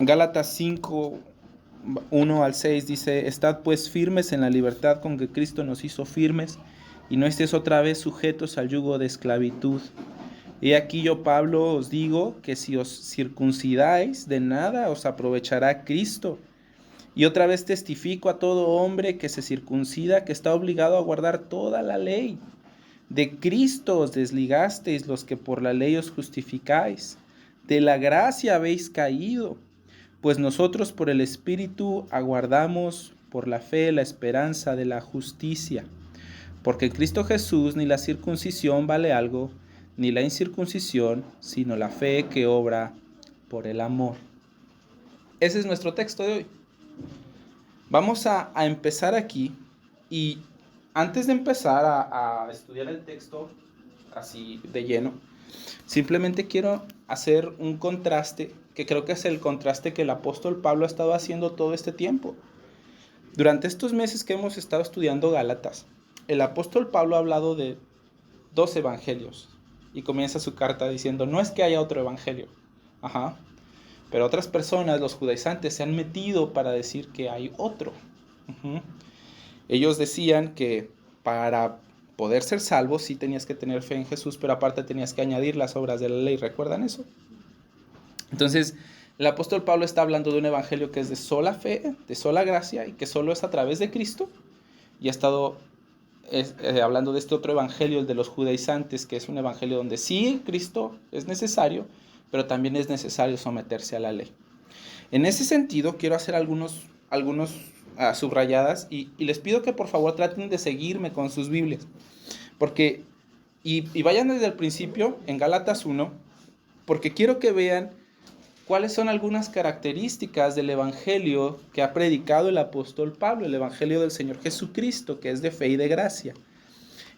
Gálatas 5, 1 al 6 dice: Estad pues firmes en la libertad con que Cristo nos hizo firmes, y no estéis otra vez sujetos al yugo de esclavitud. Y aquí yo, Pablo, os digo que si os circuncidáis, de nada os aprovechará Cristo. Y otra vez testifico a todo hombre que se circuncida que está obligado a guardar toda la ley. De Cristo os desligasteis los que por la ley os justificáis. De la gracia habéis caído, pues nosotros por el Espíritu aguardamos por la fe la esperanza de la justicia. Porque en Cristo Jesús ni la circuncisión vale algo, ni la incircuncisión, sino la fe que obra por el amor. Ese es nuestro texto de hoy. Vamos a empezar aquí, y antes de empezar a estudiar el texto así de lleno, simplemente quiero hacer un contraste, que creo que es el contraste que el apóstol Pablo ha estado haciendo todo este tiempo. Durante estos meses que hemos estado estudiando Gálatas, el apóstol Pablo ha hablado de dos evangelios, y comienza su carta diciendo: no es que haya otro evangelio, pero otras personas, los judaizantes, se han metido para decir que hay otro. Ellos decían que para poder ser salvo sí tenías que tener fe en Jesús, pero aparte tenías que añadir las obras de la ley. ¿Recuerdan eso? Entonces, el apóstol Pablo está hablando de un evangelio que es de sola fe, de sola gracia, y que solo es a través de Cristo. Y ha estado hablando de este otro evangelio, el de los judaizantes, que es un evangelio donde sí Cristo es necesario, pero también es necesario someterse a la ley. En ese sentido, quiero hacer algunos subrayadas, y les pido que por favor traten de seguirme con sus Biblias, porque y vayan desde el principio en Gálatas 1, porque quiero que vean cuáles son algunas características del evangelio que ha predicado el apóstol Pablo, el evangelio del Señor Jesucristo, que es de fe y de gracia.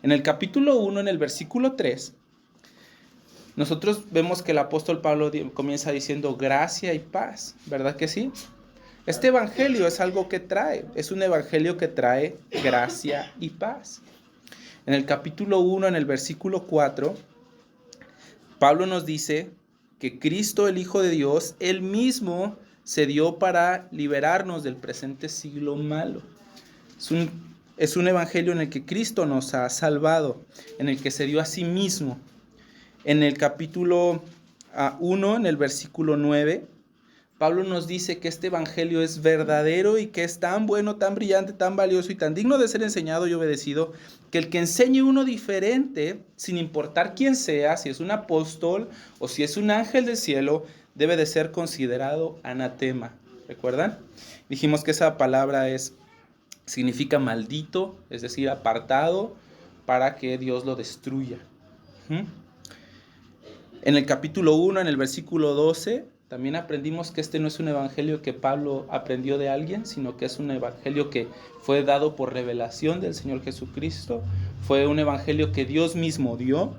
En el capítulo 1, en el versículo 3, nosotros vemos que el apóstol Pablo comienza diciendo gracia y paz, ¿verdad que sí? Este evangelio es algo que es un evangelio que trae gracia y paz. En el capítulo 1, en el versículo 4, Pablo nos dice que Cristo, el Hijo de Dios, Él mismo se dio para liberarnos del presente siglo malo. Es un evangelio en el que Cristo nos ha salvado, en el que se dio a sí mismo. En el capítulo 1, en el versículo 9, Pablo nos dice que este evangelio es verdadero y que es tan bueno, tan brillante, tan valioso y tan digno de ser enseñado y obedecido, que el que enseñe uno diferente, sin importar quién sea, si es un apóstol o si es un ángel del cielo, debe de ser considerado anatema. ¿Recuerdan? Dijimos que esa palabra significa maldito, es decir, apartado, para que Dios lo destruya. En el capítulo 1, en el versículo 12, también aprendimos que este no es un evangelio que Pablo aprendió de alguien, sino que es un evangelio que fue dado por revelación del Señor Jesucristo. Fue un evangelio que Dios mismo dio.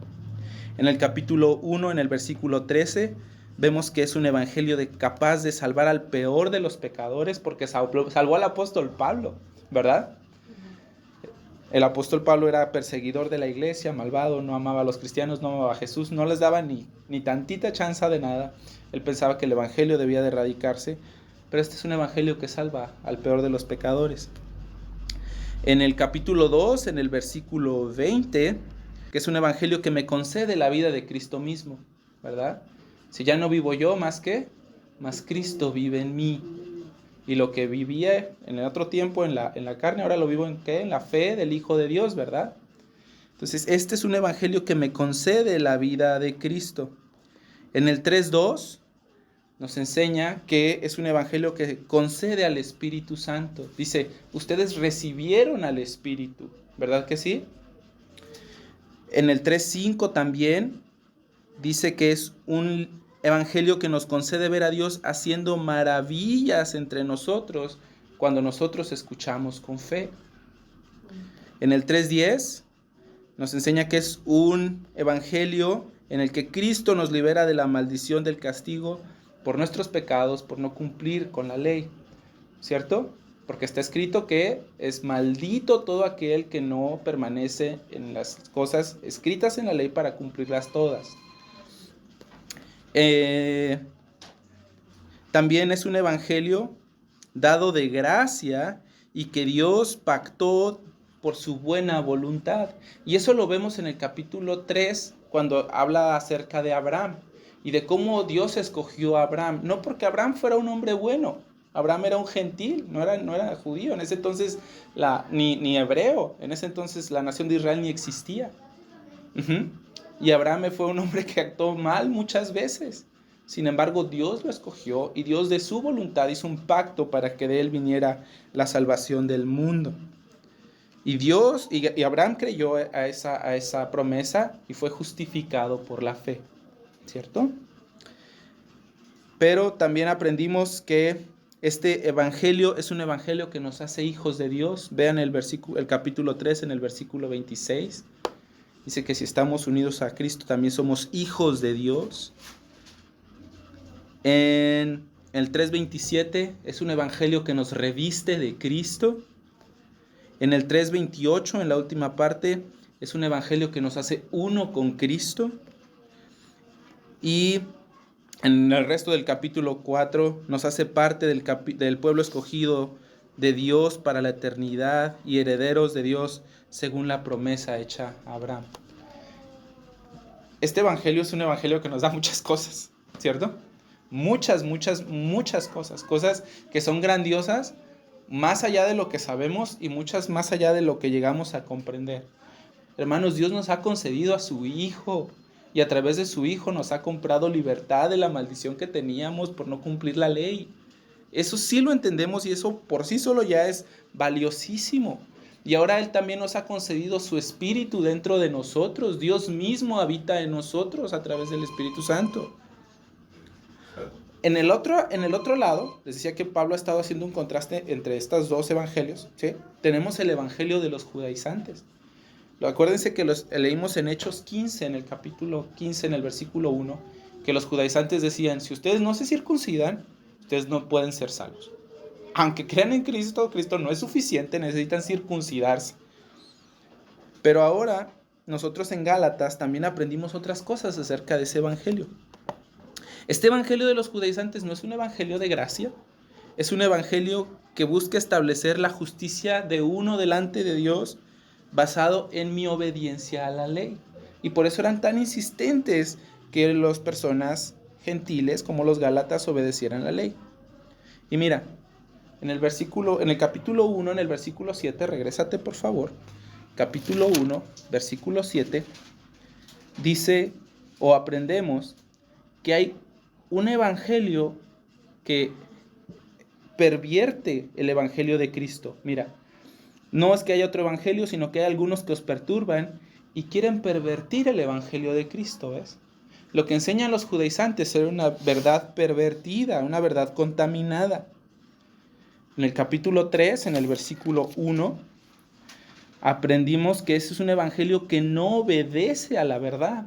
En el capítulo 1, en el versículo 13, vemos que es un evangelio capaz de salvar al peor de los pecadores, porque salvó al apóstol Pablo, ¿verdad? El apóstol Pablo era perseguidor de la iglesia, malvado, no amaba a los cristianos, no amaba a Jesús, no les daba ni tantita chance de nada. Él pensaba que el evangelio debía de erradicarse, pero este es un evangelio que salva al peor de los pecadores. En el capítulo 2, en el versículo 20, que es un evangelio que me concede la vida de Cristo mismo, ¿verdad? Si ya no vivo yo, más Cristo vive en mí. Y lo que vivía en el otro tiempo en la carne, ahora lo vivo en ¿qué? En la fe del Hijo de Dios, ¿verdad? Entonces, este es un evangelio que me concede la vida de Cristo. En el 3.2 nos enseña que es un evangelio que concede al Espíritu Santo. Dice, ustedes recibieron al Espíritu, ¿verdad que sí? En el 3.5 también dice que es un evangelio que nos concede ver a Dios haciendo maravillas entre nosotros cuando nosotros escuchamos con fe. En el 3.10 nos enseña que es un evangelio en el que Cristo nos libera de la maldición del castigo por nuestros pecados, por no cumplir con la ley, ¿cierto? Porque está escrito que es maldito todo aquel que no permanece en las cosas escritas en la ley para cumplirlas todas. También es un evangelio dado de gracia y que Dios pactó por su buena voluntad. Y eso lo vemos en el capítulo 3, cuando habla acerca de Abraham y de cómo Dios escogió a Abraham. No porque Abraham fuera un hombre bueno, Abraham era un gentil, no era judío, en ese entonces ni hebreo, en ese entonces la nación de Israel ni existía. Y Abraham fue un hombre que actuó mal muchas veces. Sin embargo, Dios lo escogió y Dios de su voluntad hizo un pacto para que de él viniera la salvación del mundo. Y Abraham creyó a esa promesa y fue justificado por la fe, ¿cierto? Pero también aprendimos que este evangelio es un evangelio que nos hace hijos de Dios. Vean el capítulo 3 en el versículo 26. Dice que si estamos unidos a Cristo también somos hijos de Dios. En el 3:27 es un evangelio que nos reviste de Cristo. En el 3:28, en la última parte, es un evangelio que nos hace uno con Cristo. Y en el resto del capítulo 4 nos hace parte del pueblo escogido de Dios para la eternidad y herederos de Dios según la promesa hecha a Abraham. Este evangelio es un evangelio que nos da muchas cosas, ¿cierto? Muchas cosas. Cosas que son grandiosas, más allá de lo que sabemos y muchas más allá de lo que llegamos a comprender. Hermanos, Dios nos ha concedido a su Hijo y a través de su Hijo nos ha comprado libertad de la maldición que teníamos por no cumplir la ley. Eso sí lo entendemos y eso por sí solo ya es valiosísimo. Y ahora Él también nos ha concedido su Espíritu dentro de nosotros. Dios mismo habita en nosotros a través del Espíritu Santo. En el otro lado, les decía que Pablo ha estado haciendo un contraste entre estos dos evangelios, ¿sí? Tenemos el evangelio de los judaizantes. Acuérdense que leímos en Hechos 15, en el capítulo 15, en el versículo 1, que los judaizantes decían, si ustedes no se circuncidan, ustedes no pueden ser salvos. Aunque crean en Cristo, Cristo no es suficiente, necesitan circuncidarse. Pero ahora, nosotros en Gálatas también aprendimos otras cosas acerca de ese evangelio. Este evangelio de los judaizantes no es un evangelio de gracia, es un evangelio que busca establecer la justicia de uno delante de Dios basado en mi obediencia a la ley. Y por eso eran tan insistentes que las personas gentiles como los gálatas obedecieran la ley. Y mira, en el capítulo 1, en el versículo 7, regrésate por favor. Capítulo 1, versículo 7, dice o aprendemos que hay un evangelio que pervierte el evangelio de Cristo. Mira, no es que haya otro evangelio, sino que hay algunos que os perturban y quieren pervertir el evangelio de Cristo, ¿ves? Lo que enseñan los judaizantes es una verdad pervertida, una verdad contaminada. En el capítulo 3, en el versículo 1, aprendimos que ese es un evangelio que no obedece a la verdad.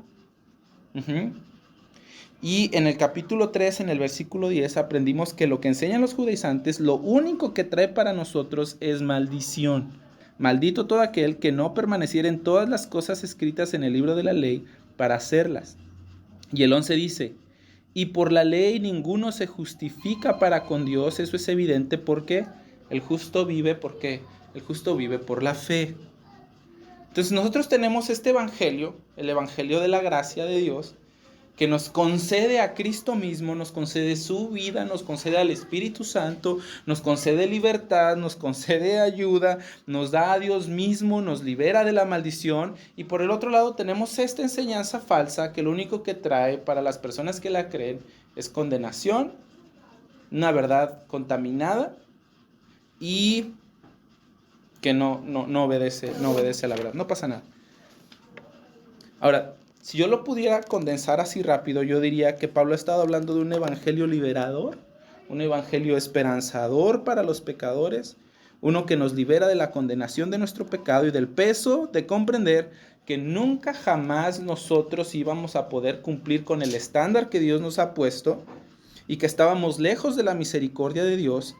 Y en el capítulo 3, en el versículo 10, aprendimos que lo que enseñan los judaizantes, lo único que trae para nosotros es maldición. Maldito todo aquel que no permaneciera en todas las cosas escritas en el libro de la ley para hacerlas. Y el 11 dice, y por la ley ninguno se justifica para con Dios. Eso es evidente porque el justo vive, porque el justo vive por la fe. Entonces nosotros tenemos este evangelio, el evangelio de la gracia de Dios, que nos concede a Cristo mismo, nos concede su vida, nos concede al Espíritu Santo, nos concede libertad, nos concede ayuda, nos da a Dios mismo, nos libera de la maldición. Y por el otro lado tenemos esta enseñanza falsa que lo único que trae para las personas que la creen es condenación, una verdad contaminada y que no obedece a la verdad. No pasa nada. Ahora, si yo lo pudiera condensar así rápido, yo diría que Pablo ha estado hablando de un evangelio liberador, un evangelio esperanzador para los pecadores, uno que nos libera de la condenación de nuestro pecado y del peso de comprender que nunca jamás nosotros íbamos a poder cumplir con el estándar que Dios nos ha puesto y que estábamos lejos de la misericordia de Dios.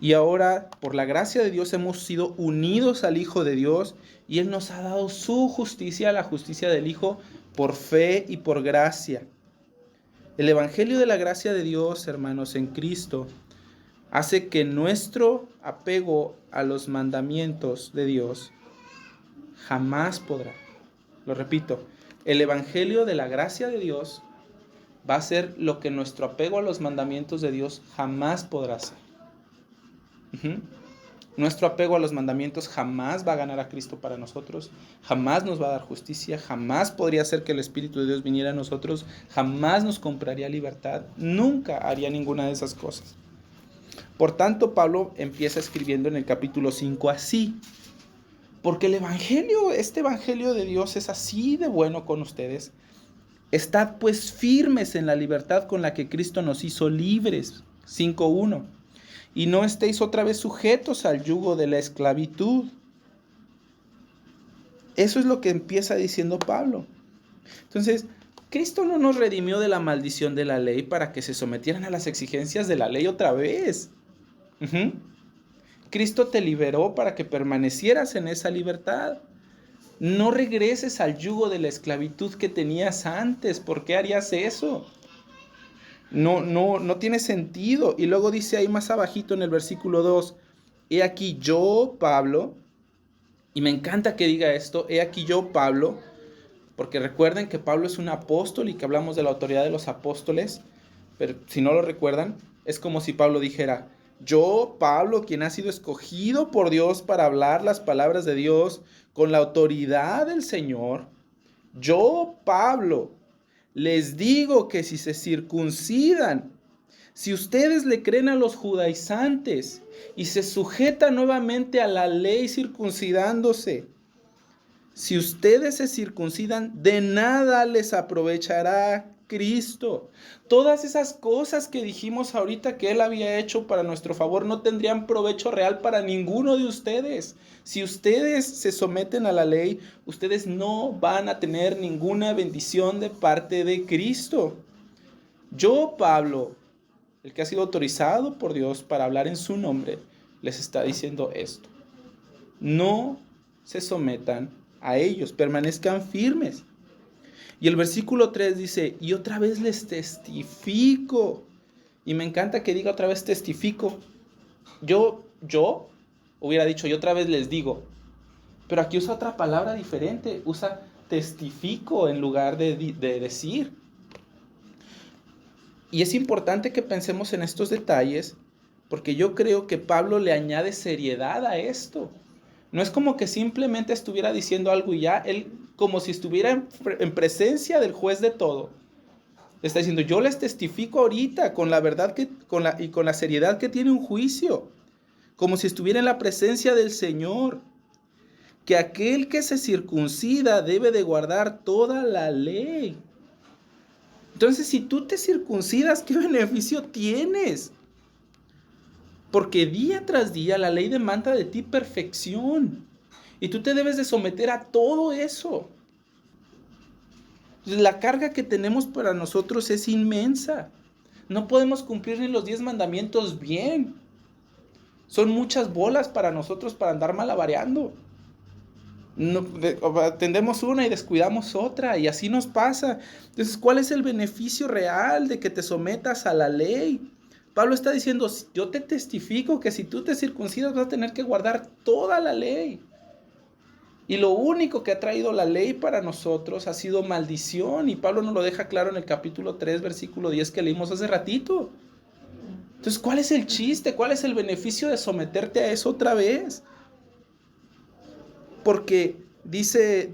Y ahora, por la gracia de Dios, hemos sido unidos al Hijo de Dios y Él nos ha dado su justicia, la justicia del Hijo, por fe y por gracia. El Evangelio de la gracia de Dios, hermanos, en Cristo, hace que nuestro apego a los mandamientos de Dios jamás podrá. Lo repito, el Evangelio de la gracia de Dios va a ser lo que nuestro apego a los mandamientos de Dios jamás podrá ser. Nuestro apego a los mandamientos jamás va a ganar a Cristo para nosotros, jamás nos va a dar justicia, jamás podría ser que el Espíritu de Dios viniera a nosotros, jamás nos compraría libertad, nunca haría ninguna de esas cosas. Por tanto, Pablo empieza escribiendo en el capítulo 5 así, porque el Evangelio, este Evangelio de Dios es así de bueno con ustedes. Estad pues firmes en la libertad con la que Cristo nos hizo libres, 5:1. Y no estéis otra vez sujetos al yugo de la esclavitud. Eso es lo que empieza diciendo Pablo. Entonces, Cristo no nos redimió de la maldición de la ley para que se sometieran a las exigencias de la ley otra vez. Cristo te liberó para que permanecieras en esa libertad. No regreses al yugo de la esclavitud que tenías antes. ¿Por qué harías eso? No tiene sentido. Y luego dice ahí más abajito en el versículo 2, he aquí yo, Pablo, y me encanta que diga esto, he aquí yo, Pablo, porque recuerden que Pablo es un apóstol y que hablamos de la autoridad de los apóstoles, pero si no lo recuerdan, es como si Pablo dijera, yo, Pablo, quien ha sido escogido por Dios para hablar las palabras de Dios con la autoridad del Señor, yo, Pablo, les digo que si se circuncidan, si ustedes le creen a los judaizantes y se sujetan nuevamente a la ley circuncidándose, si ustedes se circuncidan, de nada les aprovechará Cristo. Todas esas cosas que dijimos ahorita que Él había hecho para nuestro favor no tendrían provecho real para ninguno de ustedes. Si ustedes se someten a la ley, ustedes no van a tener ninguna bendición de parte de Cristo. Yo, Pablo, el que ha sido autorizado por Dios para hablar en su nombre, les está diciendo esto. No se sometan a ellos, permanezcan firmes. Y el versículo 3 dice, y otra vez les testifico. Y me encanta que diga otra vez testifico. Yo hubiera dicho, y otra vez les digo. Pero aquí usa otra palabra diferente. Usa testifico en lugar de decir. Y es importante que pensemos en estos detalles, porque yo creo que Pablo le añade seriedad a esto. No es como que simplemente estuviera diciendo algo y ya, él como si estuviera en presencia del juez de todo. Le está diciendo, yo les testifico ahorita con la verdad y con la seriedad que tiene un juicio, como si estuviera en la presencia del Señor, que aquel que se circuncida debe de guardar toda la ley. Entonces, si tú te circuncidas, ¿qué beneficio tienes? Porque día tras día la ley demanda de ti perfección. Y tú te debes de someter a todo eso. La carga que tenemos para nosotros es inmensa. No podemos cumplir ni los 10 mandamientos bien. Son muchas bolas para nosotros para andar malabareando. Atendemos una y descuidamos otra, y así nos pasa. Entonces, ¿cuál es el beneficio real de que te sometas a la ley? Pablo está diciendo, yo te testifico que si tú te circuncidas vas a tener que guardar toda la ley. Y lo único que ha traído la ley para nosotros ha sido maldición. Y Pablo nos lo deja claro en el capítulo 3, versículo 10 que leímos hace ratito. Entonces, ¿cuál es el chiste? ¿Cuál es el beneficio de someterte a eso otra vez? Porque dice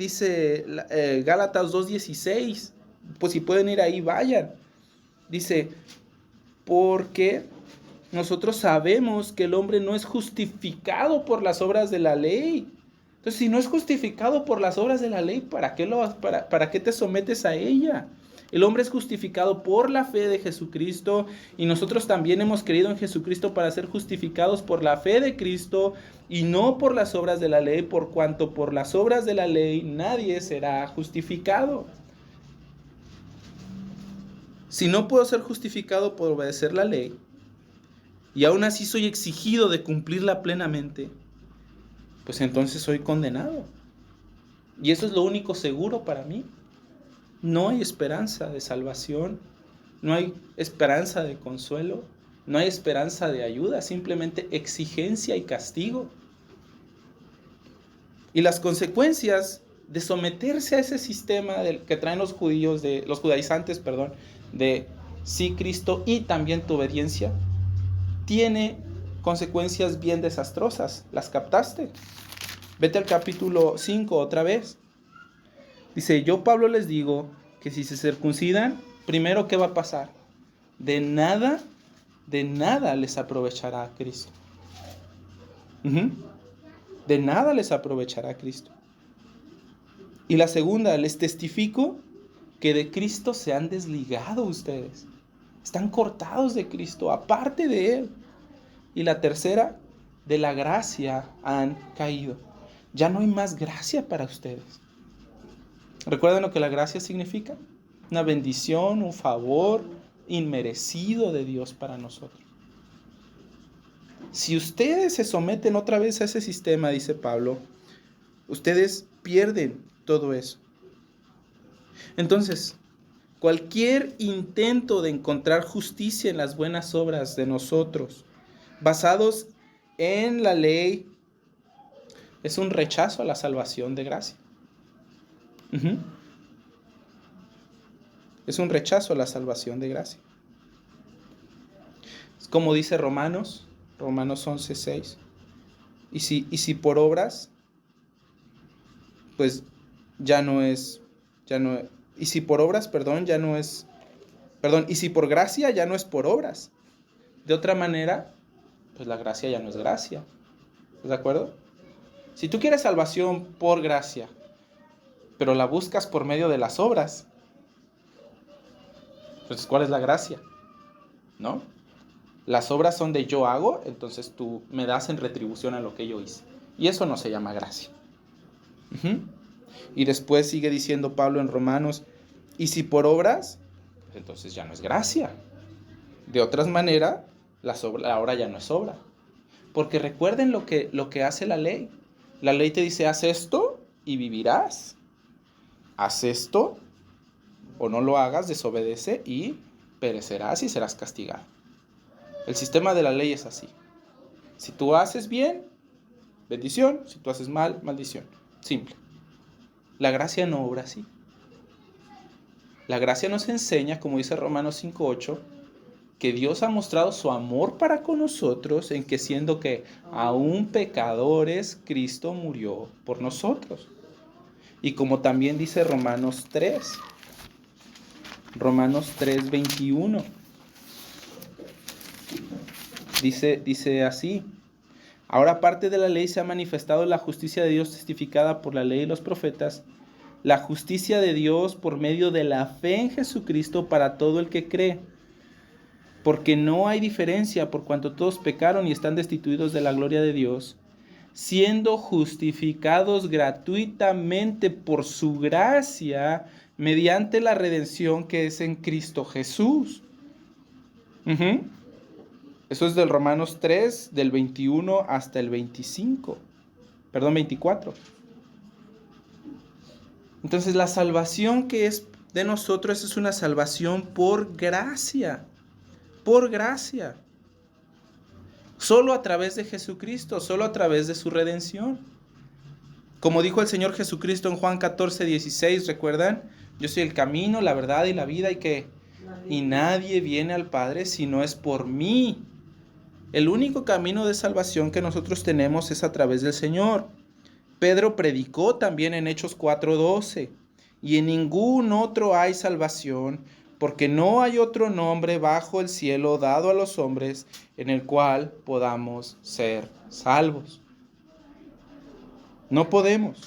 Gálatas 2:16, pues si pueden ir ahí, vayan. Dice, porque nosotros sabemos que el hombre no es justificado por las obras de la ley. Entonces, si no es justificado por las obras de la ley, ¿para qué te sometes a ella? El hombre es justificado por la fe de Jesucristo, y nosotros también hemos creído en Jesucristo para ser justificados por la fe de Cristo y no por las obras de la ley, por cuanto por las obras de la ley nadie será justificado. Si no puedo ser justificado por obedecer la ley, y aún así soy exigido de cumplirla plenamente, pues entonces soy condenado. Y eso es lo único seguro para mí. No hay esperanza de salvación. no hay esperanza de consuelo, no hay esperanza de ayuda, simplemente exigencia y castigo. Y las consecuencias de someterse a ese sistema que traen los judíos, los judaizantes, de sí Cristo y también tu obediencia, tiene consecuencias bien desastrosas. ¿Las captaste? Vete al capítulo 5 otra vez. Dice, yo Pablo les digo que si se circuncidan, primero ¿qué va a pasar? De nada les aprovechará a Cristo. De nada les aprovechará a Cristo. Y la segunda, les testifico que de Cristo se han desligado ustedes. Están cortados de Cristo, aparte de Él. Y la tercera, de la gracia han caído. Ya no hay más gracia para ustedes. ¿Recuerdan lo que la gracia significa? Una bendición, un favor inmerecido de Dios para nosotros. Si ustedes se someten otra vez a ese sistema, dice Pablo, ustedes pierden todo eso. Entonces, cualquier intento de encontrar justicia en las buenas obras de nosotros, basados en la ley, es un rechazo a la salvación de gracia. Es un rechazo a la salvación de gracia. Es como dice Romanos 11:6. Y si por obras, pues y si por obras, y si por gracia ya no es por obras. De otra manera, pues la gracia ya no es gracia. ¿Estás de acuerdo? Si tú quieres salvación por gracia, pero la buscas por medio de las obras, pues ¿cuál es la gracia? ¿No? Las obras son de yo hago, entonces tú me das en retribución a lo que yo hice. Y eso no se llama gracia. Y después sigue diciendo Pablo en Romanos, y si por obras, entonces ya no es gracia. De otras maneras, la obra ya no es obra. Porque recuerden lo que hace la ley. La ley te dice, haz esto y vivirás. Haz esto o no lo hagas, desobedece y perecerás y serás castigado. El sistema de la ley es así. Si tú haces bien, bendición. Si tú haces mal, maldición. Simple. La gracia no obra así. La gracia nos enseña, como dice Romanos 5:8, que Dios ha mostrado su amor para con nosotros en que siendo que aún pecadores, Cristo murió por nosotros. Y como también dice Romanos 3:21. Dice así: ahora aparte de la ley se ha manifestado la justicia de Dios testificada por la ley y los profetas, la justicia de Dios por medio de la fe en Jesucristo para todo el que cree. Porque no hay diferencia por cuanto todos pecaron y están destituidos de la gloria de Dios, siendo justificados gratuitamente por su gracia mediante la redención que es en Cristo Jesús. Eso es del Romanos 3, del 21 hasta el 24. Entonces la salvación que es de nosotros es una salvación por gracia. Por gracia. Solo a través de Jesucristo, solo a través de su redención. Como dijo el Señor Jesucristo en Juan 14:16, ¿recuerdan? Yo soy el camino, la verdad y la vida, y nadie viene al Padre si no es por mí. El único camino de salvación que nosotros tenemos es a través del Señor. Pedro predicó también en Hechos 4:12, y en ningún otro hay salvación, porque no hay otro nombre bajo el cielo dado a los hombres en el cual podamos ser salvos. No podemos.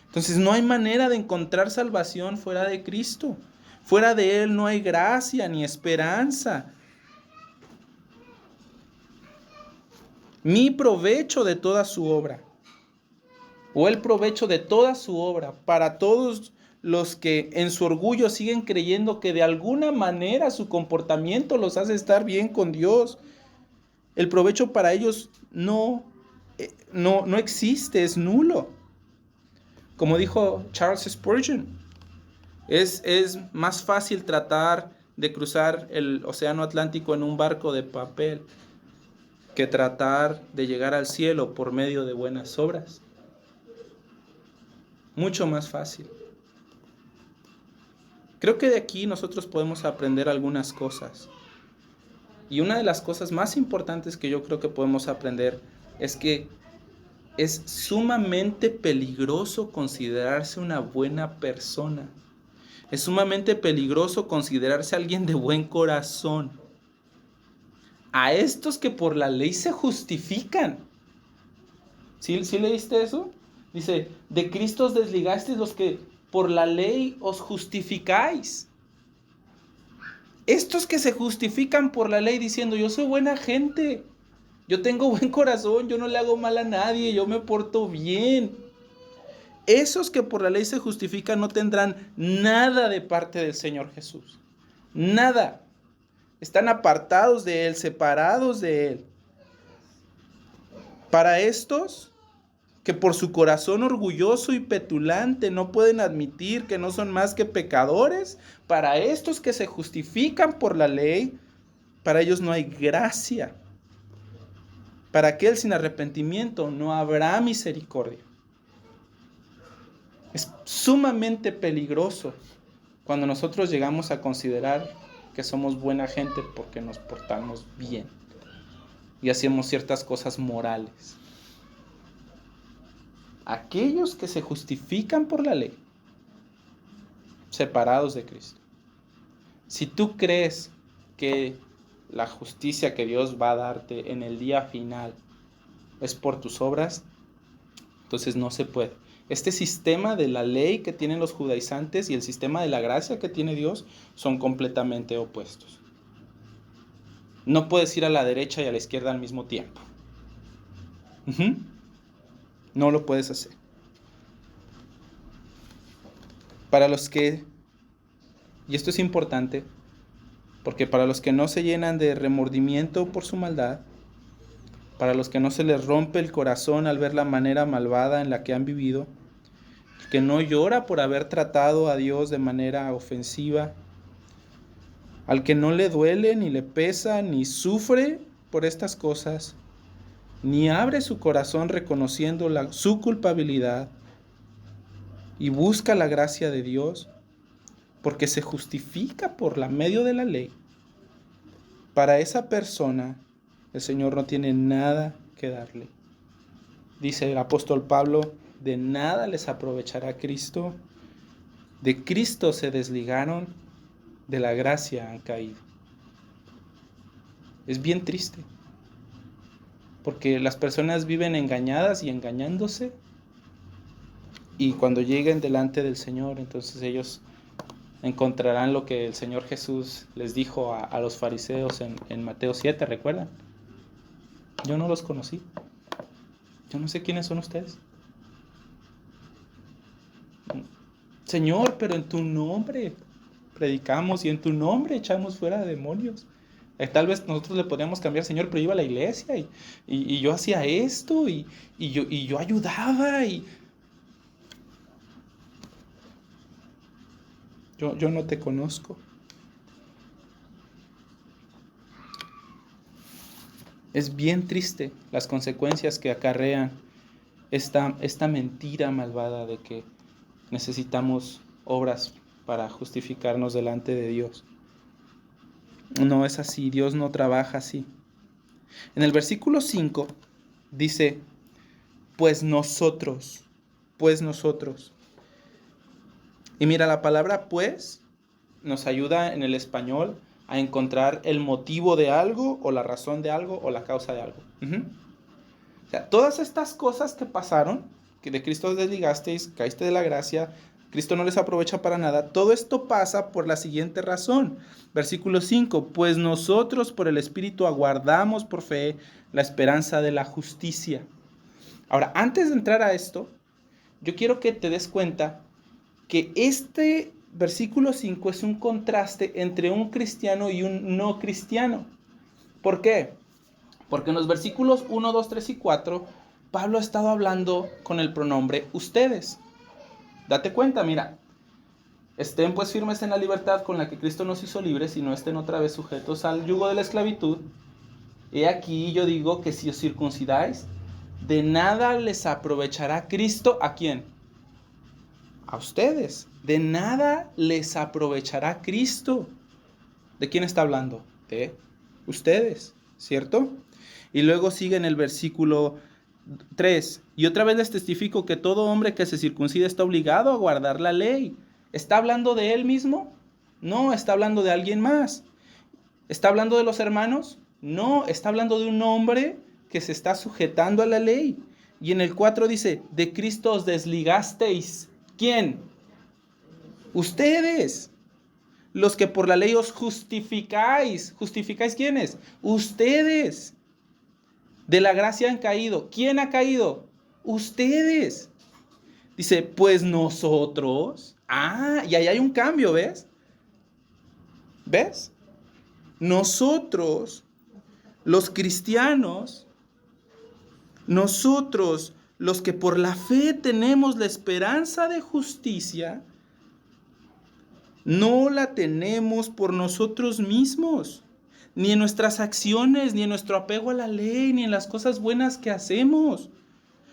Entonces no hay manera de encontrar salvación fuera de Cristo. Fuera de Él no hay gracia ni esperanza. Mi provecho de toda su obra, o el provecho de toda su obra, para todos los que en su orgullo siguen creyendo que de alguna manera su comportamiento los hace estar bien con Dios, el provecho para ellos no existe, es nulo. Como dijo Charles Spurgeon, es más fácil tratar de cruzar el océano Atlántico en un barco de papel que tratar de llegar al cielo por medio de buenas obras. Mucho más fácil. Creo que de aquí nosotros podemos aprender algunas cosas. Y una de las cosas más importantes que yo creo que podemos aprender es que es sumamente peligroso considerarse una buena persona. Es sumamente peligroso considerarse alguien de buen corazón. A estos que por la ley se justifican. ¿Sí leíste eso? Dice, de Cristo os desligasteis los que por la ley os justificáis. Estos que se justifican por la ley diciendo, yo soy buena gente, yo tengo buen corazón, yo no le hago mal a nadie, yo me porto bien. Esos que por la ley se justifican no tendrán nada de parte del Señor Jesús. Nada. Están apartados de Él, separados de Él. Para estos que por su corazón orgulloso y petulante no pueden admitir que no son más que pecadores, para estos que se justifican por la ley, para ellos no hay gracia. Para aquel sin arrepentimiento no habrá misericordia. Es sumamente peligroso cuando nosotros llegamos a considerar que somos buena gente porque nos portamos bien y hacemos ciertas cosas morales. Aquellos que se justifican por la ley, separados de Cristo. Si tú crees que la justicia que Dios va a darte en el día final es por tus obras, entonces no se puede. Este sistema de la ley que tienen los judaizantes y el sistema de la gracia que tiene Dios son completamente opuestos. No puedes ir a la derecha y a la izquierda al mismo tiempo. No lo puedes hacer. Para los que, y esto es importante, porque para los que no se llenan de remordimiento por su maldad, para los que no se les rompe el corazón al ver la manera malvada en la que han vivido, el que no llora por haber tratado a Dios de manera ofensiva, al que no le duele, ni le pesa, ni sufre por estas cosas, ni abre su corazón reconociendo su culpabilidad y busca la gracia de Dios, porque se justifica por la medio de la ley, para esa persona el Señor no tiene nada que darle. Dice el apóstol Pablo, de nada les aprovechará Cristo. De Cristo se desligaron, de la gracia han caído. Es bien triste, porque las personas viven engañadas y engañándose, y cuando lleguen delante del Señor, entonces ellos encontrarán lo que el Señor Jesús les dijo a los fariseos en Mateo 7, ¿recuerdan? Yo no los conocí. Yo no sé quiénes son ustedes. Señor, pero en tu nombre predicamos y en tu nombre echamos fuera demonios. Tal vez nosotros le podríamos cambiar, Señor, pero yo iba a la iglesia y yo hacía esto y yo ayudaba y... Yo no te conozco. Es bien triste las consecuencias que acarrean esta mentira malvada de que necesitamos obras para justificarnos delante de Dios. No es así, Dios no trabaja así. En el versículo 5 dice, pues nosotros. Y mira, la palabra pues nos ayuda en el español a encontrar el motivo de algo, o la razón de algo, o la causa de algo. O sea, todas estas cosas que pasaron, que de Cristo os desligasteis, caíste de la gracia, Cristo no les aprovecha para nada, todo esto pasa por la siguiente razón. Versículo 5, pues nosotros por el Espíritu aguardamos por fe la esperanza de la justicia. Ahora, antes de entrar a esto, yo quiero que te des cuenta que este versículo 5 es un contraste entre un cristiano y un no cristiano. ¿Por qué? Porque en los versículos 1, 2, 3 y 4, Pablo ha estado hablando con el pronombre ustedes. Date cuenta, mira. Estén pues firmes en la libertad con la que Cristo nos hizo libres y no estén otra vez sujetos al yugo de la esclavitud. He aquí yo digo que si os circuncidáis, de nada les aprovechará Cristo. ¿A quién? A ustedes. De nada les aprovechará Cristo. ¿De quién está hablando? De ustedes, ¿cierto? Y luego sigue en el versículo 3. Y otra vez les testifico que todo hombre que se circuncida está obligado a guardar la ley. ¿Está hablando de él mismo? No, está hablando de alguien más. ¿Está hablando de los hermanos? No, está hablando de un hombre que se está sujetando a la ley. Y en el 4 dice, de Cristo os desligasteis. ¿Quién? Ustedes. Los que por la ley os justificáis. ¿Justificáis quiénes? Ustedes. De la gracia han caído. ¿Quién ha caído? Ustedes. Dice, pues nosotros. Y ahí hay un cambio, ¿ves? ¿Ves? Nosotros, los cristianos, nosotros, los que por la fe tenemos la esperanza de justicia, no la tenemos por nosotros mismos, ni en nuestras acciones, ni en nuestro apego a la ley, ni en las cosas buenas que hacemos.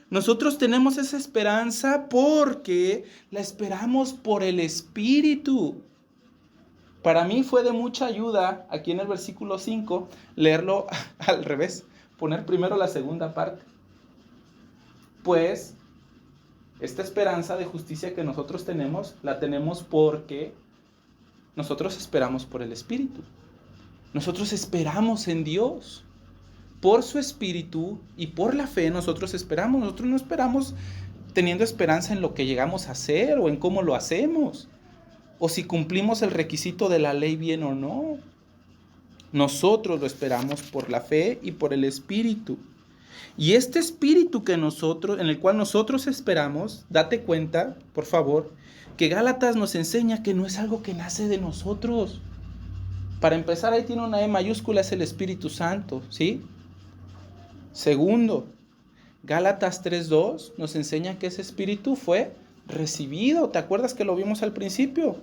Nosotros tenemos esa esperanza porque la esperamos por el Espíritu. Para mí fue de mucha ayuda, aquí en el versículo 5, leerlo al revés, poner primero la segunda parte. Pues, esta esperanza de justicia que nosotros tenemos, la tenemos porque nosotros esperamos por el Espíritu. Nosotros esperamos en Dios. Por su Espíritu y por la fe nosotros esperamos. Nosotros no esperamos teniendo esperanza en lo que llegamos a hacer o en cómo lo hacemos, o si cumplimos el requisito de la ley bien o no. Nosotros lo esperamos por la fe y por el Espíritu. Y este Espíritu en el cual nosotros esperamos, date cuenta, por favor, que Gálatas nos enseña que no es algo que nace de nosotros. Para empezar, ahí tiene una E mayúscula, es el Espíritu Santo, ¿sí? Segundo, Gálatas 3:2 nos enseña que ese Espíritu fue recibido. ¿Te acuerdas que lo vimos al principio?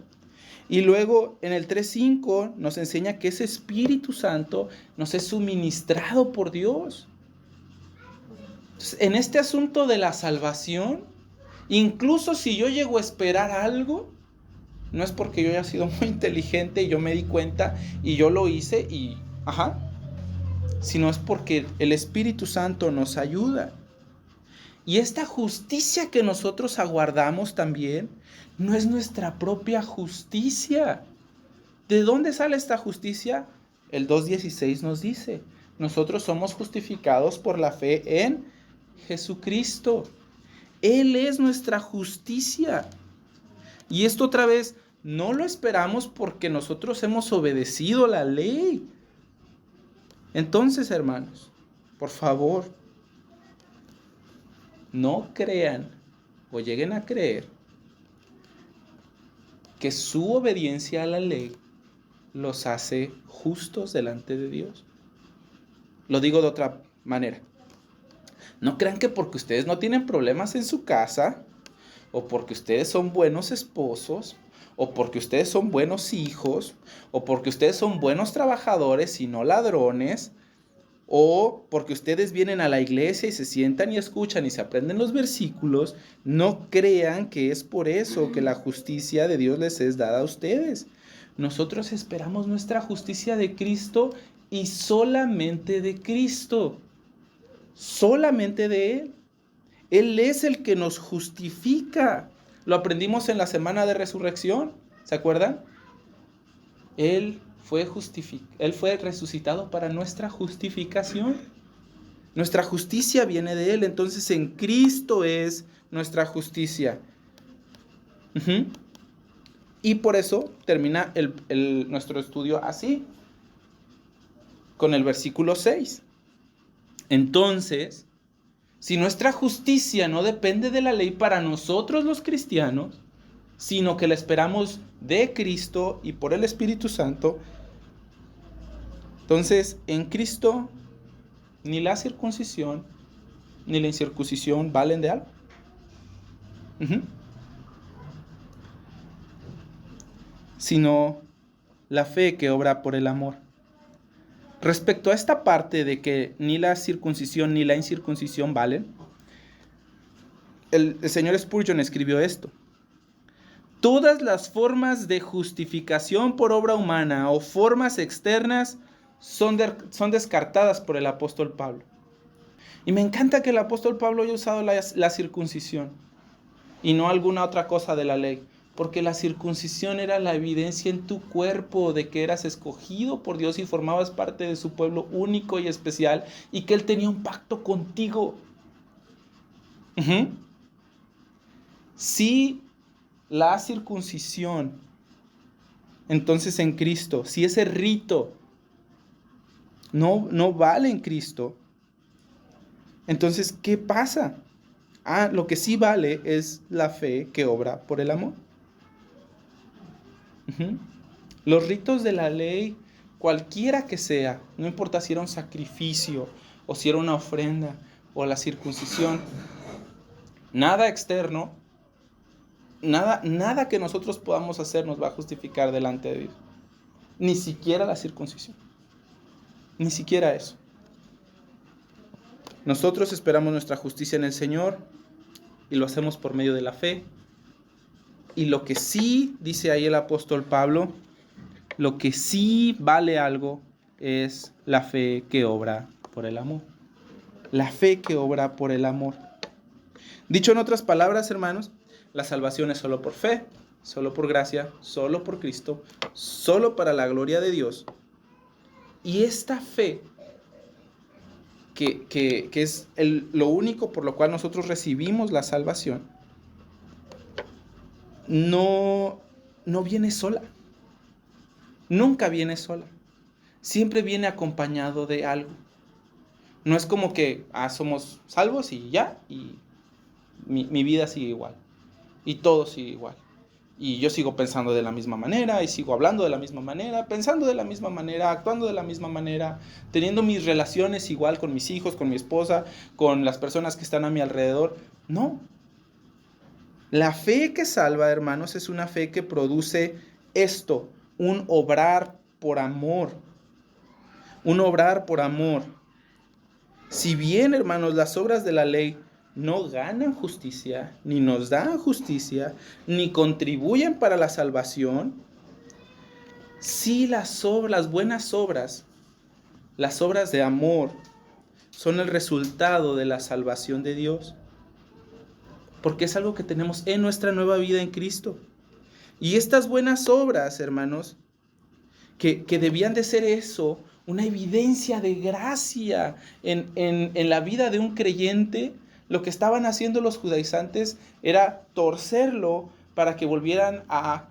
Y luego en el 3:5 nos enseña que ese Espíritu Santo nos es suministrado por Dios. Entonces, en este asunto de la salvación, incluso si yo llego a esperar algo, no es porque yo haya sido muy inteligente y yo me di cuenta y yo lo hice sino es porque el Espíritu Santo nos ayuda. Y esta justicia que nosotros aguardamos también no es nuestra propia justicia. ¿De dónde sale esta justicia? El 2:16 nos dice, nosotros somos justificados por la fe en Jesucristo. Él es nuestra justicia. Y esto otra vez, no lo esperamos porque nosotros hemos obedecido la ley. Entonces, hermanos, por favor, no crean o lleguen a creer que su obediencia a la ley los hace justos delante de Dios. Lo digo de otra manera. No crean que porque ustedes no tienen problemas en su casa, o porque ustedes son buenos esposos, o porque ustedes son buenos hijos, o porque ustedes son buenos trabajadores y no ladrones, o porque ustedes vienen a la iglesia y se sientan y escuchan y se aprenden los versículos, no crean que es por eso que la justicia de Dios les es dada a ustedes. Nosotros esperamos nuestra justicia de Cristo y solamente de Cristo. Solamente de Él. Él es el que nos justifica. Lo aprendimos en la semana de resurrección. ¿Se acuerdan? Él fue resucitado para nuestra justificación. Nuestra justicia viene de Él. Entonces en Cristo es nuestra justicia. Y por eso termina nuestro estudio así, con el versículo 6. Entonces, si nuestra justicia no depende de la ley para nosotros los cristianos, sino que la esperamos de Cristo y por el Espíritu Santo, entonces en Cristo ni la circuncisión ni la incircuncisión valen de algo. sino la fe que obra por el amor. Respecto a esta parte de que ni la circuncisión ni la incircuncisión valen, el señor Spurgeon escribió esto: todas las formas de justificación por obra humana o formas externas son descartadas por el apóstol Pablo. Y me encanta que el apóstol Pablo haya usado la circuncisión y no alguna otra cosa de la ley, porque la circuncisión era la evidencia en tu cuerpo de que eras escogido por Dios y formabas parte de su pueblo único y especial, y que Él tenía un pacto contigo. Si la circuncisión, entonces en Cristo, si ese rito no vale en Cristo, entonces ¿qué pasa? Lo que sí vale es la fe que obra por el amor. Los ritos de la ley, cualquiera que sea, no importa si era un sacrificio o si era una ofrenda o la circuncisión, nada externo, nada que nosotros podamos hacer nos va a justificar delante de Dios. Ni siquiera la circuncisión. Ni siquiera eso. Nosotros esperamos nuestra justicia en el Señor y lo hacemos por medio de la fe. Y lo que sí, dice ahí el apóstol Pablo, lo que sí vale algo es la fe que obra por el amor. La fe que obra por el amor. Dicho en otras palabras, hermanos, la salvación es solo por fe, solo por gracia, solo por Cristo, solo para la gloria de Dios. Y esta fe, que es lo único por lo cual nosotros recibimos la salvación, no viene sola. Nunca viene sola. Siempre viene acompañado de algo. No es como que somos salvos y ya, y mi vida sigue igual. Y todo sigue igual. Y yo sigo pensando de la misma manera, y sigo hablando de la misma manera, pensando de la misma manera, actuando de la misma manera, teniendo mis relaciones igual con mis hijos, con mi esposa, con las personas que están a mi alrededor. No. La fe que salva, hermanos, es una fe que produce esto, un obrar por amor. Un obrar por amor. Si bien, hermanos, las obras de la ley no ganan justicia, ni nos dan justicia, ni contribuyen para la salvación, sí las buenas obras, las obras de amor, son el resultado de la salvación de Dios. Porque es algo que tenemos en nuestra nueva vida en Cristo. Y estas buenas obras, hermanos, que debían de ser eso, una evidencia de gracia en la vida de un creyente, lo que estaban haciendo los judaizantes era torcerlo para que volvieran a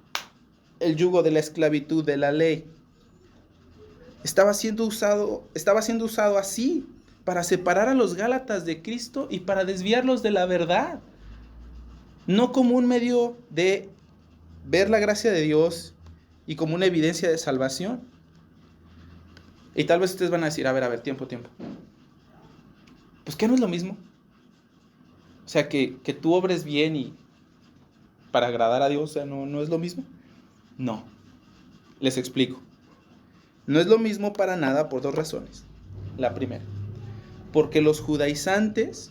el yugo de la esclavitud de la ley. Estaba siendo usado así para separar a los gálatas de Cristo y para desviarlos de la verdad. No como un medio de ver la gracia de Dios y como una evidencia de salvación. Y tal vez ustedes van a decir, a ver, tiempo. Pues que no es lo mismo. O sea, que tú obres bien y para agradar a Dios, o sea, no es lo mismo. No. Les explico. No es lo mismo para nada por dos razones. La primera, porque los judaizantes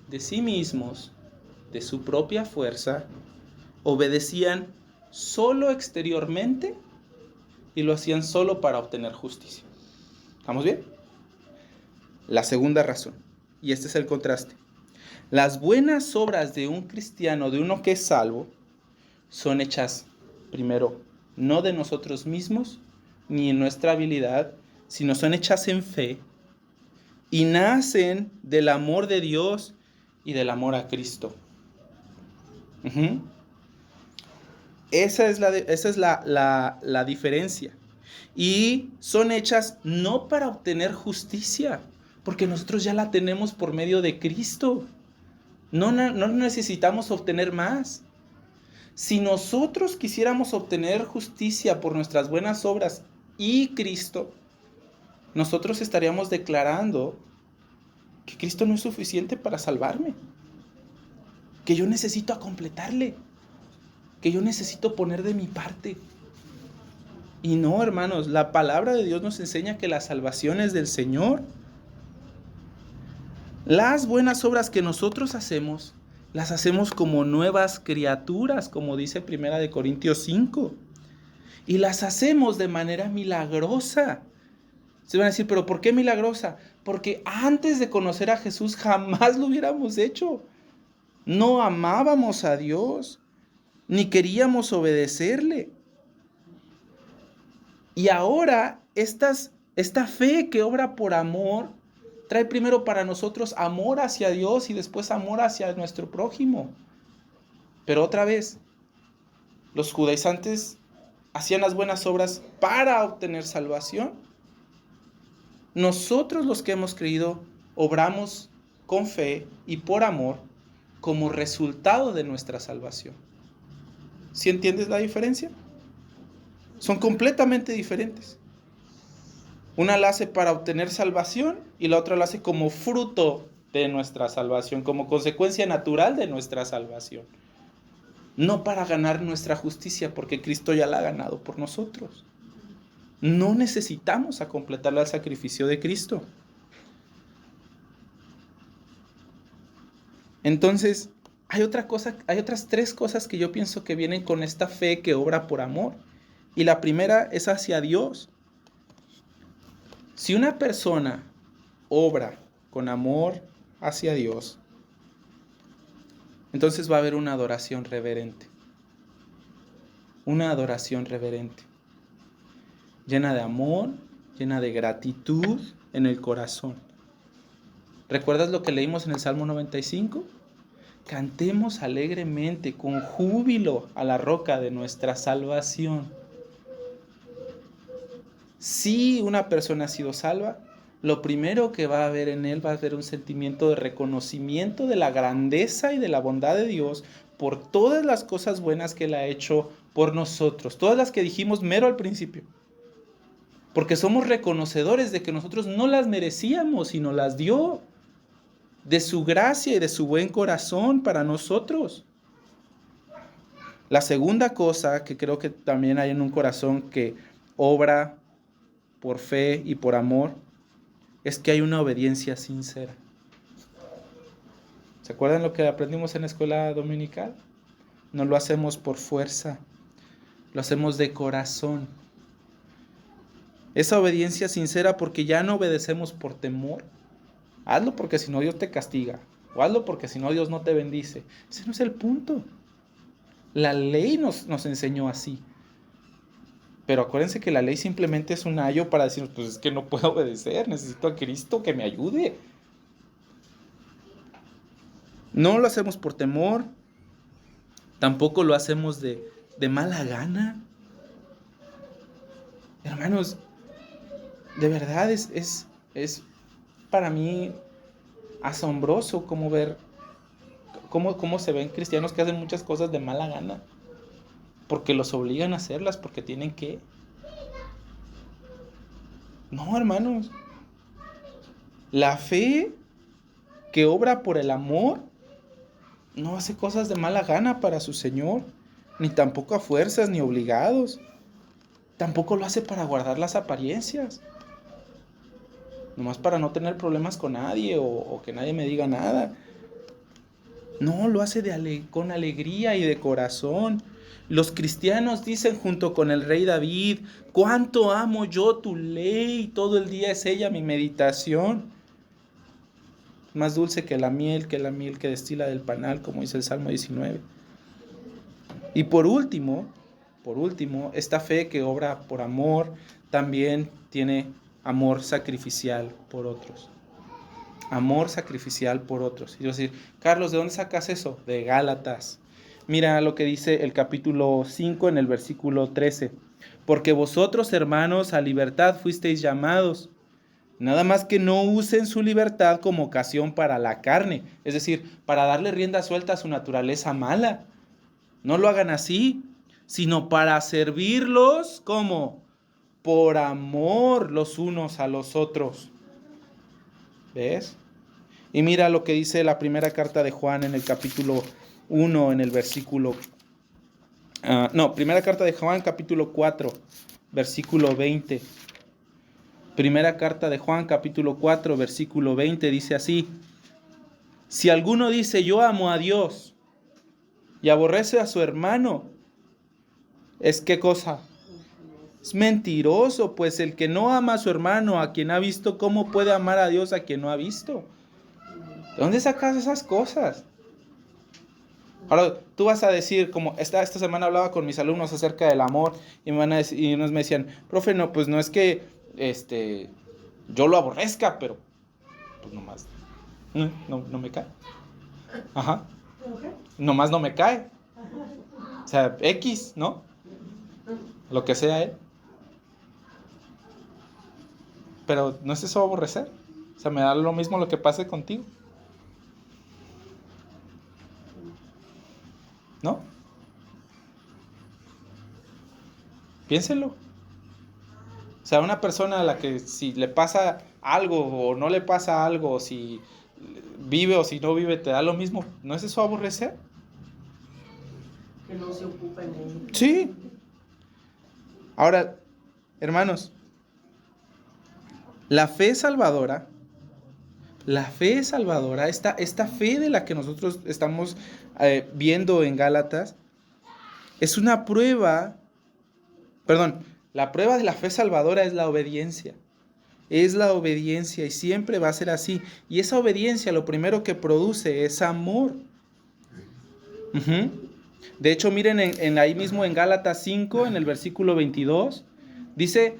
de sí mismos, de su propia fuerza, obedecían solo exteriormente y lo hacían solo para obtener justicia. ¿Estamos bien? La segunda razón, y este es el contraste. Las buenas obras de un cristiano, de uno que es salvo, son hechas, primero, no de nosotros mismos, ni en nuestra habilidad, sino son hechas en fe y nacen del amor de Dios y del amor a Cristo. Esa es la diferencia. Y son hechas no para obtener justicia, porque nosotros ya la tenemos por medio de Cristo. No necesitamos obtener más. Si nosotros quisiéramos obtener justicia por nuestras buenas obras y Cristo, nosotros estaríamos declarando que Cristo no es suficiente para salvarme, que yo necesito completarle, que yo necesito poner de mi parte. Y no, hermanos, la palabra de Dios nos enseña que la salvación es del Señor. Las buenas obras que nosotros hacemos, las hacemos como nuevas criaturas, como dice 1 Corintios 5. Y las hacemos de manera milagrosa. Se van a decir, ¿pero por qué milagrosa? Porque antes de conocer a Jesús jamás lo hubiéramos hecho. No amábamos a Dios, ni queríamos obedecerle. Y ahora esta fe que obra por amor trae primero para nosotros amor hacia Dios y después amor hacia nuestro prójimo. Pero otra vez, los judaizantes hacían las buenas obras para obtener salvación. Nosotros los que hemos creído obramos con fe y por amor como resultado de nuestra salvación. ¿Sí entiendes la diferencia? Son completamente diferentes. Una la hace para obtener salvación y la otra la hace como fruto de nuestra salvación, como consecuencia natural de nuestra salvación. No para ganar nuestra justicia, porque Cristo ya la ha ganado por nosotros. No necesitamos a completarla al sacrificio de Cristo. Entonces, hay otras tres cosas que yo pienso que vienen con esta fe que obra por amor. Y la primera es hacia Dios. Si una persona obra con amor hacia Dios, entonces va a haber una adoración reverente. Una adoración reverente. Llena de amor, llena de gratitud en el corazón. ¿Recuerdas lo que leímos en el Salmo 95? Cantemos alegremente, con júbilo, a la roca de nuestra salvación. Si una persona ha sido salva, lo primero que va a haber en él va a haber un sentimiento de reconocimiento de la grandeza y de la bondad de Dios por todas las cosas buenas que Él ha hecho por nosotros, todas las que dijimos mero al principio. Porque somos reconocedores de que nosotros no las merecíamos, sino las dio de su gracia y de su buen corazón para nosotros. La segunda cosa que creo que también hay en un corazón que obra por fe y por amor, es que hay una obediencia sincera. ¿Se acuerdan lo que aprendimos en la escuela dominical? No lo hacemos por fuerza, lo hacemos de corazón. Esa obediencia sincera porque ya no obedecemos por temor. Hazlo porque si no Dios te castiga, o hazlo porque si no Dios no te bendice. Ese no es el punto. La ley nos enseñó así. Pero acuérdense que la ley simplemente es un ayo para decir, pues es que no puedo obedecer, necesito a Cristo que me ayude. No lo hacemos por temor, tampoco lo hacemos de mala gana. Hermanos, de verdad es para mí asombroso cómo ver cómo se ven cristianos que hacen muchas cosas de mala gana. Porque los obligan a hacerlas, porque tienen que. No, hermanos. La fe que obra por el amor no hace cosas de mala gana para su Señor, ni tampoco a fuerzas, ni obligados. Tampoco lo hace para guardar las apariencias. Nomás para no tener problemas con nadie o que nadie me diga nada. No, lo hace con alegría y de corazón. Los cristianos dicen junto con el rey David, cuánto amo yo tu ley, todo el día es ella mi meditación. Más dulce que la miel que destila del panal, como dice el Salmo 19. Y por último, esta fe que obra por amor también tiene amor sacrificial por otros. Amor sacrificial por otros. Y yo decir, Carlos, ¿de dónde sacas eso? De Gálatas. Mira lo que dice el capítulo 5 en el versículo 13. Porque vosotros, hermanos, a libertad fuisteis llamados. Nada más que no usen su libertad como ocasión para la carne. Es decir, para darle rienda suelta a su naturaleza mala. No lo hagan así, sino para servirlos, ¿cómo? Por amor los unos a los otros. ¿Ves? Y mira lo que dice la primera carta de Juan en el capítulo 1, en el versículo... primera carta de Juan, capítulo 4, versículo 20. Primera carta de Juan, capítulo 4, versículo 20, dice así: si alguno dice yo amo a Dios y aborrece a su hermano, ¿es qué cosa? Es mentiroso, pues el que no ama a su hermano, a quien ha visto, ¿cómo puede amar a Dios a quien no ha visto? ¿De dónde sacas esas cosas? Ahora, tú vas a decir, como esta semana hablaba con mis alumnos acerca del amor, y y unos me decían, profe, no, pues no es que yo lo aborrezca, pero pues nomás no me cae. Ajá. Nomás no me cae. O sea, X, ¿no? Lo que sea él. Pero no es eso aborrecer. O sea, me da lo mismo lo que pase contigo. ¿No? Piénsenlo. O sea, una persona a la que si le pasa algo o no le pasa algo, o si vive o si no vive, te da lo mismo. ¿No es eso aborrecer? Que no se ocupa en ello. Sí. Ahora, hermanos, la fe salvadora, esta fe de la que nosotros estamos viendo en Gálatas, es una prueba, la prueba de la fe salvadora es la obediencia. Es la obediencia y siempre va a ser así. Y esa obediencia lo primero que produce es amor. Uh-huh. De hecho, miren ahí mismo en Gálatas 5, en el versículo 22, dice,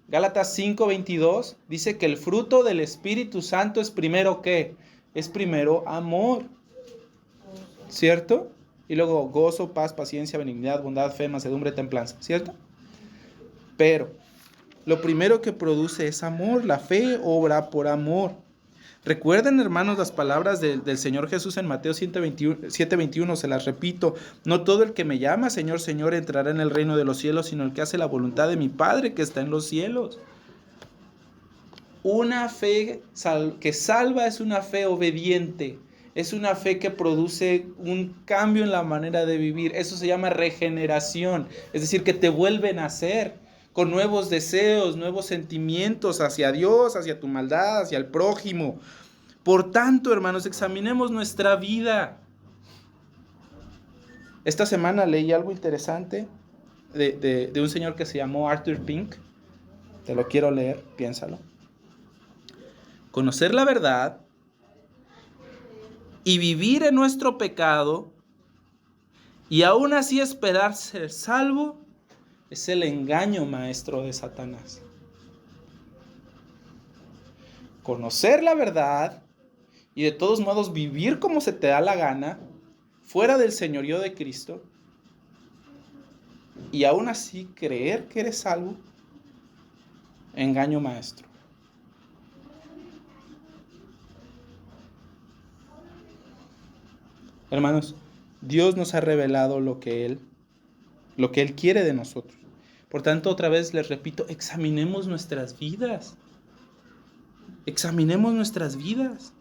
Gálatas 5, 22, dice que el fruto del Espíritu Santo es primero ¿qué? Es primero amor, ¿cierto? Y luego gozo, paz, paciencia, benignidad, bondad, fe, mansedumbre, templanza, ¿cierto? Pero lo primero que produce es amor, la fe obra por amor. Recuerden, hermanos, las palabras del Señor Jesús en Mateo 7:21, se las repito: no todo el que me llama Señor, Señor entrará en el reino de los cielos, sino el que hace la voluntad de mi Padre que está en los cielos. Una fe que salva es una fe obediente, es una fe que produce un cambio en la manera de vivir. Eso se llama regeneración, es decir, que te vuelven a nacer con nuevos deseos, nuevos sentimientos hacia Dios, hacia tu maldad, hacia el prójimo. Por tanto, hermanos, examinemos nuestra vida. Esta semana leí algo interesante de un señor que se llamó Arthur Pink. Te lo quiero leer, piénsalo. Conocer la verdad y vivir en nuestro pecado y aún así esperar ser salvo es el engaño maestro de Satanás. Conocer la verdad y de todos modos vivir como se te da la gana, fuera del señorío de Cristo, y aún así creer que eres salvo, engaño maestro. Hermanos, Dios nos ha revelado lo que Él quiere de nosotros. Por tanto, otra vez les repito, examinemos nuestras vidas. Examinemos nuestras vidas.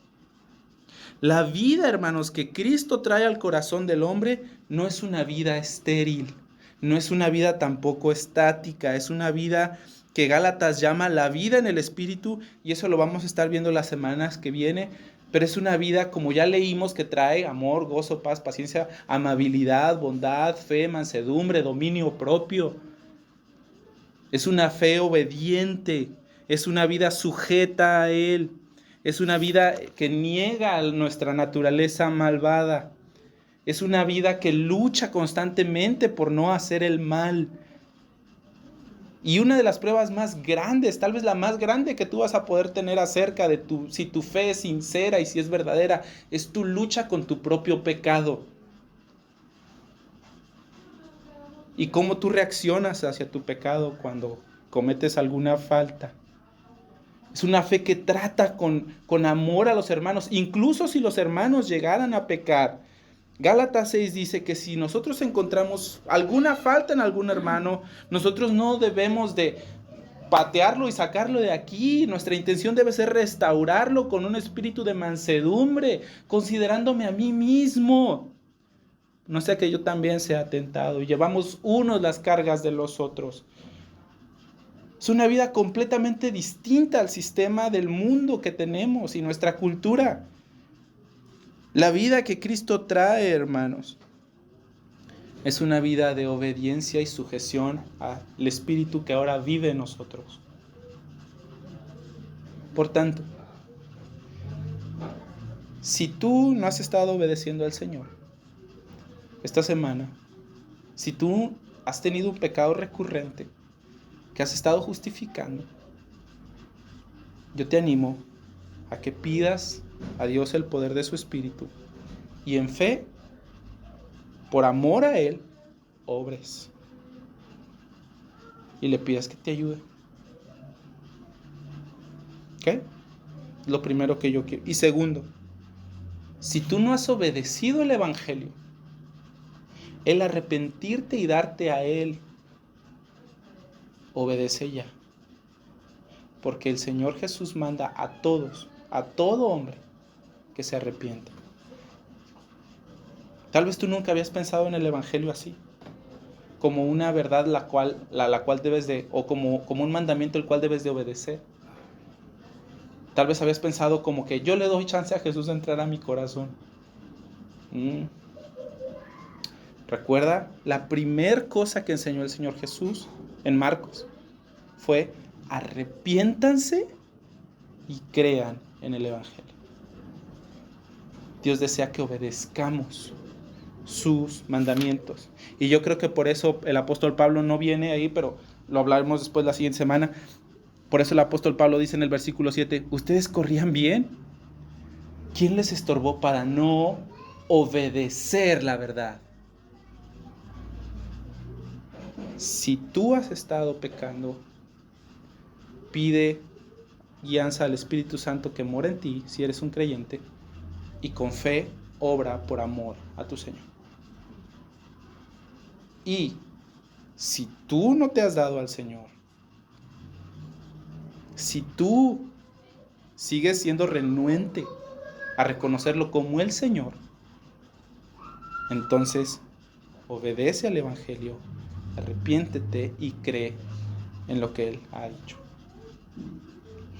La vida, hermanos, que Cristo trae al corazón del hombre no es una vida estéril, no es una vida tampoco estática, es una vida que Gálatas llama la vida en el Espíritu, y eso lo vamos a estar viendo las semanas que viene, pero es una vida, como ya leímos, que trae amor, gozo, paz, paciencia, amabilidad, bondad, fe, mansedumbre, dominio propio. Es una fe obediente, es una vida sujeta a Él. Es una vida que niega nuestra naturaleza malvada. Es una vida que lucha constantemente por no hacer el mal. Y una de las pruebas más grandes, tal vez la más grande que tú vas a poder tener acerca de si tu fe es sincera y si es verdadera, es tu lucha con tu propio pecado. Y cómo tú reaccionas hacia tu pecado cuando cometes alguna falta. Es una fe que trata con amor a los hermanos, incluso si los hermanos llegaran a pecar. Gálatas 6 dice que si nosotros encontramos alguna falta en algún hermano, nosotros no debemos de patearlo y sacarlo de aquí. Nuestra intención debe ser restaurarlo con un espíritu de mansedumbre, considerándome a mí mismo. No sea que yo también sea tentado. Y llevamos unos las cargas de los otros. Es una vida completamente distinta al sistema del mundo que tenemos y nuestra cultura. La vida que Cristo trae, hermanos, es una vida de obediencia y sujeción al Espíritu que ahora vive en nosotros. Por tanto, si tú no has estado obedeciendo al Señor esta semana, si tú has tenido un pecado recurrente que has estado justificando, yo te animo a que pidas a Dios el poder de su Espíritu y en fe, por amor a Él, obres y le pidas que te ayude. ¿Ok? Lo primero que yo quiero. Y segundo, si tú no has obedecido el Evangelio, el arrepentirte y darte a Él, obedece ya. Porque el Señor Jesús manda a todos, a todo hombre, que se arrepienta. Tal vez tú nunca habías pensado en el Evangelio así, como una verdad la cual debes de, o como un mandamiento el cual debes de obedecer. Tal vez habías pensado como que yo le doy chance a Jesús de entrar a mi corazón. Recuerda, la primer cosa que enseñó el Señor Jesús en Marcos fue: arrepiéntanse y crean en el Evangelio. Dios desea que obedezcamos sus mandamientos. Y yo creo que por eso el apóstol Pablo no viene ahí, pero lo hablaremos después la siguiente semana. Por eso el apóstol Pablo dice en el versículo 7, ¿ustedes corrían bien? ¿Quién les estorbó para no obedecer la verdad? Si tú has estado pecando, pide guianza al Espíritu Santo que mora en ti, si eres un creyente, y con fe obra por amor a tu Señor. Y si tú no te has dado al Señor, si tú sigues siendo renuente a reconocerlo como el Señor, entonces obedece al Evangelio, arrepiéntete y cree en lo que Él ha dicho.